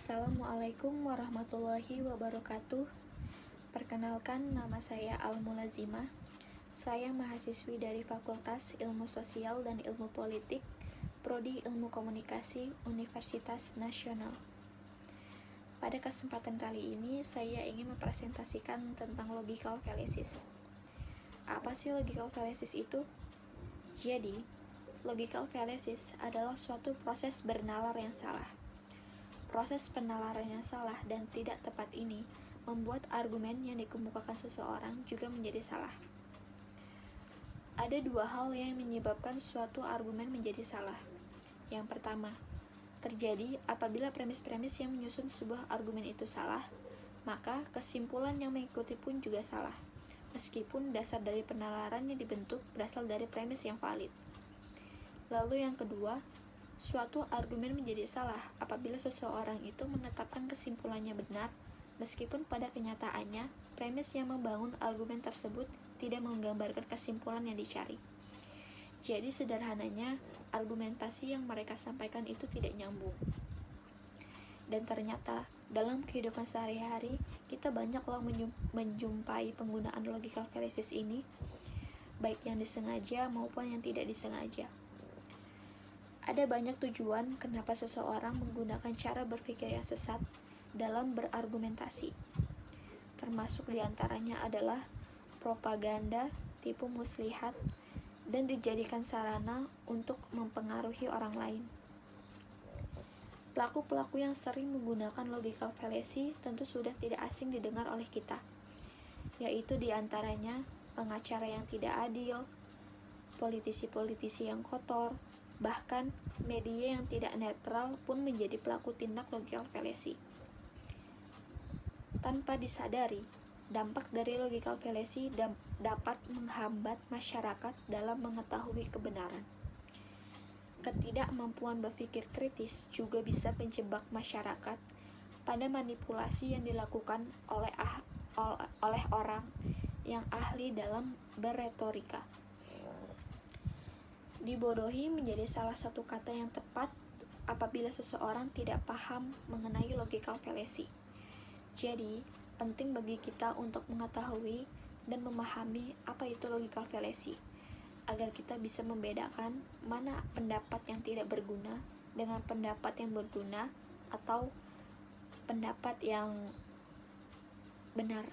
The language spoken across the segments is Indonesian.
Assalamualaikum warahmatullahi wabarakatuh. Perkenalkan, nama saya Al-Mulazimah. Saya mahasiswi dari Fakultas Ilmu Sosial dan Ilmu Politik, Prodi Ilmu Komunikasi, Universitas Nasional. Pada kesempatan kali ini, saya ingin mempresentasikan tentang logical fallacies. Apa sih logical fallacies itu? Jadi, logical fallacies adalah suatu proses bernalar yang salah. Proses penalaran yang salah dan tidak tepat ini membuat argumen yang dikemukakan seseorang juga menjadi salah. Ada dua hal yang menyebabkan suatu argumen menjadi salah. Yang pertama, terjadi apabila premis-premis yang menyusun sebuah argumen itu salah, maka kesimpulan yang mengikuti pun juga salah, meskipun dasar dari penalaran yang dibentuk berasal dari premis yang valid. Lalu yang kedua, suatu argumen menjadi salah apabila seseorang itu menetapkan kesimpulannya benar, meskipun pada kenyataannya premis yang membangun argumen tersebut tidak menggambarkan kesimpulan yang dicari. Jadi sederhananya, argumentasi yang mereka sampaikan itu tidak nyambung. Dan ternyata dalam kehidupan sehari-hari kita banyak loh menjumpai penggunaan logical fallacies ini, baik yang disengaja maupun yang tidak disengaja. Ada banyak tujuan kenapa seseorang menggunakan cara berpikir yang sesat dalam berargumentasi. Termasuk diantaranya adalah propaganda, tipu muslihat, dan dijadikan sarana untuk mempengaruhi orang lain. Pelaku-pelaku yang sering menggunakan logical fallacy tentu sudah tidak asing didengar oleh kita, yaitu diantaranya pengacara yang tidak adil, politisi-politisi yang kotor, bahkan media yang tidak netral pun menjadi pelaku tindak logical fallacy. Tanpa disadari, dampak dari logical fallacy dapat menghambat masyarakat dalam mengetahui kebenaran. Ketidakmampuan berpikir kritis juga bisa menjebak masyarakat pada manipulasi yang dilakukan oleh orang yang ahli dalam berretorika. Dibodohi menjadi salah satu kata yang tepat apabila seseorang tidak paham mengenai logical fallacy. Jadi, penting bagi kita untuk mengetahui dan memahami apa itu logical fallacy, agar kita bisa membedakan mana pendapat yang tidak berguna dengan pendapat yang berguna atau pendapat yang benar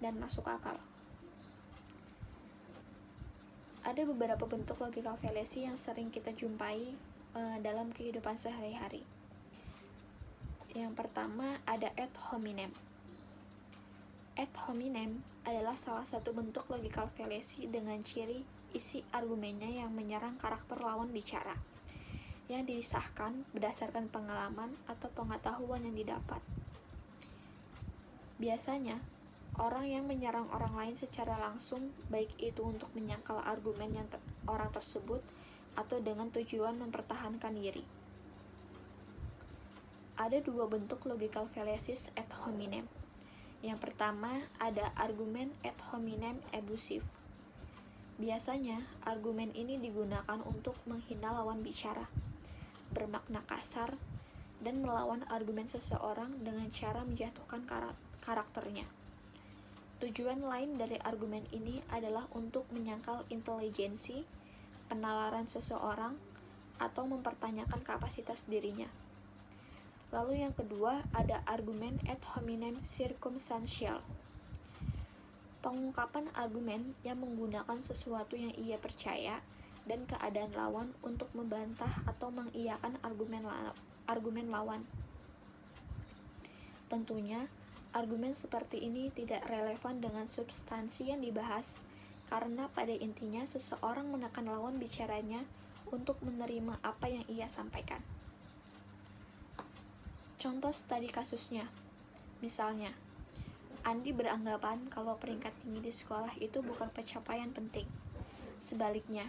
dan masuk akal. Ada beberapa bentuk logical fallacy yang sering kita jumpai dalam kehidupan sehari-hari. Yang pertama ada ad hominem. Ad hominem adalah salah satu bentuk logical fallacy dengan ciri isi argumennya yang menyerang karakter lawan bicara, yang disahkan berdasarkan pengalaman atau pengetahuan yang didapat. Biasanya, orang yang menyerang orang lain secara langsung, baik itu untuk menyangkal argumen yang orang tersebut atau dengan tujuan mempertahankan diri. Ada dua bentuk logical fallacies ad hominem. Yang pertama ada argumen ad hominem abusif. Biasanya, argumen ini digunakan untuk menghina lawan bicara, bermakna kasar, dan melawan argumen seseorang dengan cara menjatuhkan karakternya. Tujuan lain dari argumen ini adalah untuk menyangkal intelijensi, penalaran seseorang, atau mempertanyakan kapasitas dirinya. Lalu yang kedua ada argumen ad hominem circumstantial. Pengungkapan argumen yang menggunakan sesuatu yang ia percaya dan keadaan lawan untuk membantah atau mengiyakan argumen lawan. Tentunya, argumen seperti ini tidak relevan dengan substansi yang dibahas, karena pada intinya seseorang menekan lawan bicaranya untuk menerima apa yang ia sampaikan. Contoh studi kasusnya, misalnya, Andi beranggapan kalau peringkat tinggi di sekolah itu bukan pencapaian penting. Sebaliknya,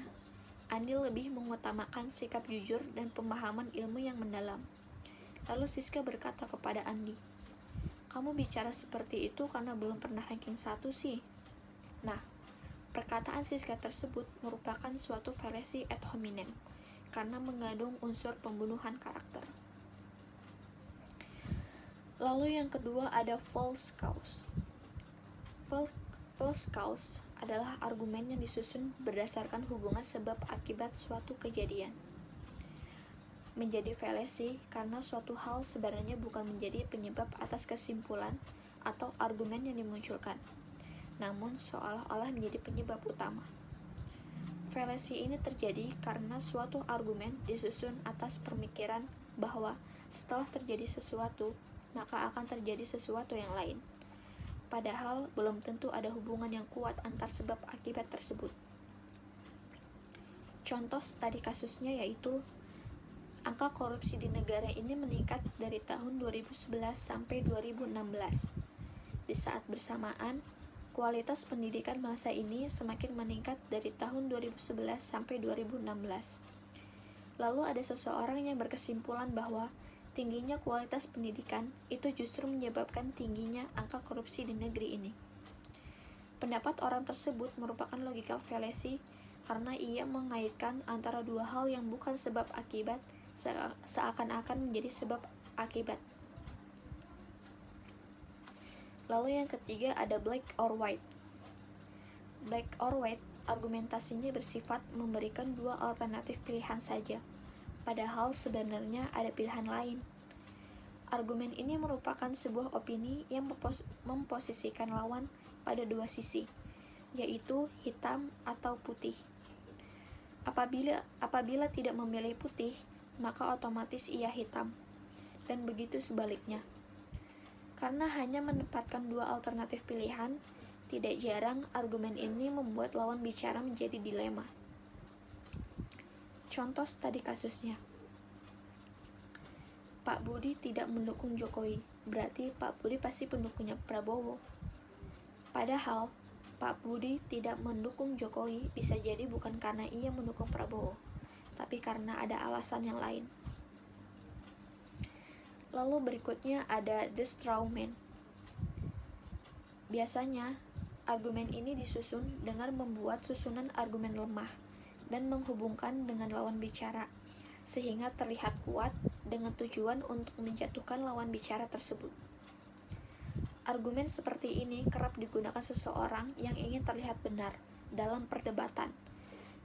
Andi lebih mengutamakan sikap jujur dan pemahaman ilmu yang mendalam. Lalu Siska berkata kepada Andi, "Kamu bicara seperti itu karena belum pernah ranking 1 sih." Nah, perkataan Siska tersebut merupakan suatu fallacy ad hominem karena mengandung unsur pembunuhan karakter. Lalu yang kedua ada false cause. False cause adalah argumen yang disusun berdasarkan hubungan sebab akibat suatu kejadian. Menjadi fallacy karena suatu hal sebenarnya bukan menjadi penyebab atas kesimpulan atau argumen yang dimunculkan, namun seolah-olah menjadi penyebab utama. Fallacy ini terjadi karena suatu argumen disusun atas pemikiran bahwa setelah terjadi sesuatu, maka akan terjadi sesuatu yang lain. Padahal belum tentu ada hubungan yang kuat antar sebab akibat tersebut. Contoh studi kasusnya yaitu angka korupsi di negara ini meningkat dari tahun 2011 sampai 2016. Di saat bersamaan, kualitas pendidikan masa ini semakin meningkat dari tahun 2011 sampai 2016. Lalu ada seseorang yang berkesimpulan bahwa tingginya kualitas pendidikan itu justru menyebabkan tingginya angka korupsi di negeri ini. Pendapat orang tersebut merupakan logical fallacy karena ia mengaitkan antara dua hal yang bukan sebab akibat seakan-akan menjadi sebab akibat. Lalu yang ketiga ada black or white. Black or white argumentasinya bersifat memberikan dua alternatif pilihan saja, padahal sebenarnya ada pilihan lain. Argumen ini merupakan sebuah opini yang memposisikan lawan pada dua sisi, yaitu hitam atau putih. Apabila tidak memilih putih, maka otomatis ia hitam, dan begitu sebaliknya. Karena hanya menempatkan dua alternatif pilihan, tidak jarang argumen ini membuat lawan bicara menjadi dilema. Contoh studi kasusnya. Pak Budi tidak mendukung Jokowi, berarti Pak Budi pasti pendukungnya Prabowo. Padahal, Pak Budi tidak mendukung Jokowi bisa jadi bukan karena ia mendukung Prabowo, tapi karena ada alasan yang lain. Lalu berikutnya ada the straw man. Biasanya, argumen ini disusun dengan membuat susunan argumen lemah dan menghubungkan dengan lawan bicara, sehingga terlihat kuat dengan tujuan untuk menjatuhkan lawan bicara tersebut. Argumen seperti ini kerap digunakan seseorang yang ingin terlihat benar dalam perdebatan,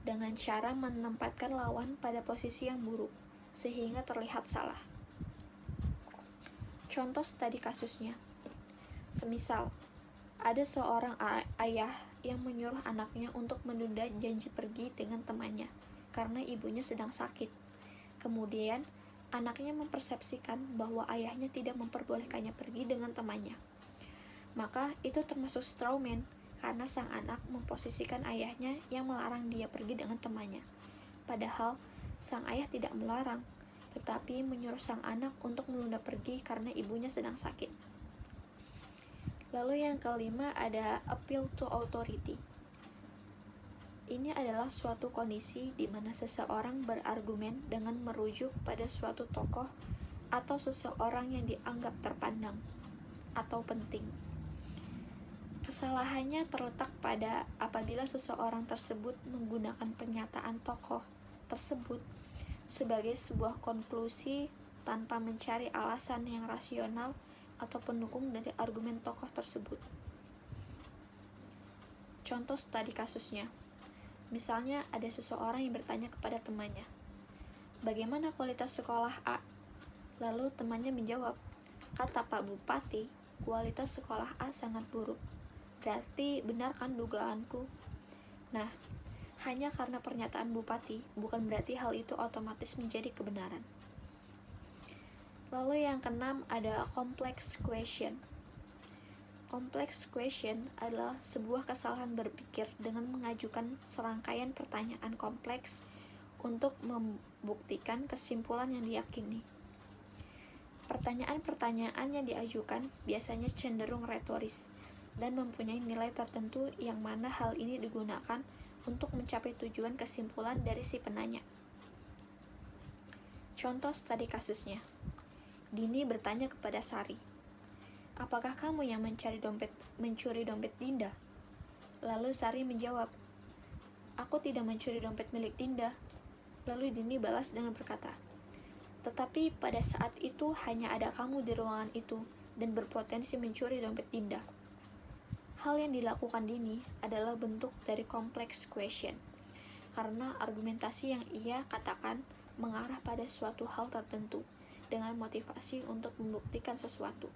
dengan cara menempatkan lawan pada posisi yang buruk, sehingga terlihat salah. Contoh studi kasusnya. Semisal, ada seorang ayah yang menyuruh anaknya untuk menunda janji pergi dengan temannya karena ibunya sedang sakit. Kemudian, anaknya mempersepsikan bahwa ayahnya tidak memperbolehkannya pergi dengan temannya. Maka itu termasuk straw man karena sang anak memposisikan ayahnya yang melarang dia pergi dengan temannya. Padahal, sang ayah tidak melarang, tetapi menyuruh sang anak untuk menunda pergi karena ibunya sedang sakit. Lalu yang kelima ada appeal to authority. Ini adalah suatu kondisi di mana seseorang berargumen dengan merujuk pada suatu tokoh atau seseorang yang dianggap terpandang atau penting. Kesalahannya terletak pada apabila seseorang tersebut menggunakan pernyataan tokoh tersebut sebagai sebuah konklusi tanpa mencari alasan yang rasional atau pendukung dari argumen tokoh tersebut. Contoh studi kasusnya. Misalnya ada seseorang yang bertanya kepada temannya, "Bagaimana kualitas sekolah A?" Lalu temannya menjawab, "Kata Pak Bupati, kualitas sekolah A sangat buruk. Berarti benar kan dugaanku?" Nah, hanya karena pernyataan Bupati, bukan berarti hal itu otomatis menjadi kebenaran. Lalu yang keenam ada complex question. Complex question adalah sebuah kesalahan berpikir dengan mengajukan serangkaian pertanyaan kompleks untuk membuktikan kesimpulan yang diyakini. Pertanyaan-pertanyaan yang diajukan biasanya cenderung retoris dan mempunyai nilai tertentu yang mana hal ini digunakan untuk mencapai tujuan kesimpulan dari si penanya. Contoh studi kasusnya. Dini bertanya kepada Sari, "Apakah kamu yang mencuri dompet Dinda?" Lalu Sari menjawab, "Aku tidak mencuri dompet milik Dinda." Lalu Dini balas dengan berkata, "Tetapi pada saat itu hanya ada kamu di ruangan itu, dan berpotensi mencuri dompet Dinda. Hal yang dilakukan Dini adalah bentuk dari complex question, karena argumentasi yang ia katakan mengarah pada suatu hal tertentu dengan motivasi untuk membuktikan sesuatu.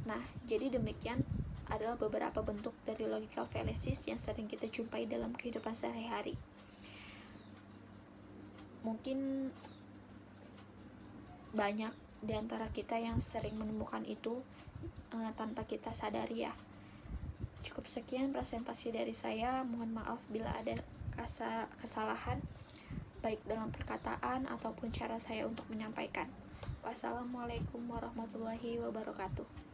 Nah, jadi demikian adalah beberapa bentuk dari logical fallacies yang sering kita jumpai dalam kehidupan sehari-hari. Mungkin banyak di antara kita yang sering menemukan itu tanpa kita sadari ya. Cukup sekian presentasi dari saya. Mohon maaf bila ada kesalahan baik dalam perkataan ataupun cara saya untuk menyampaikan. Wassalamualaikum warahmatullahi wabarakatuh.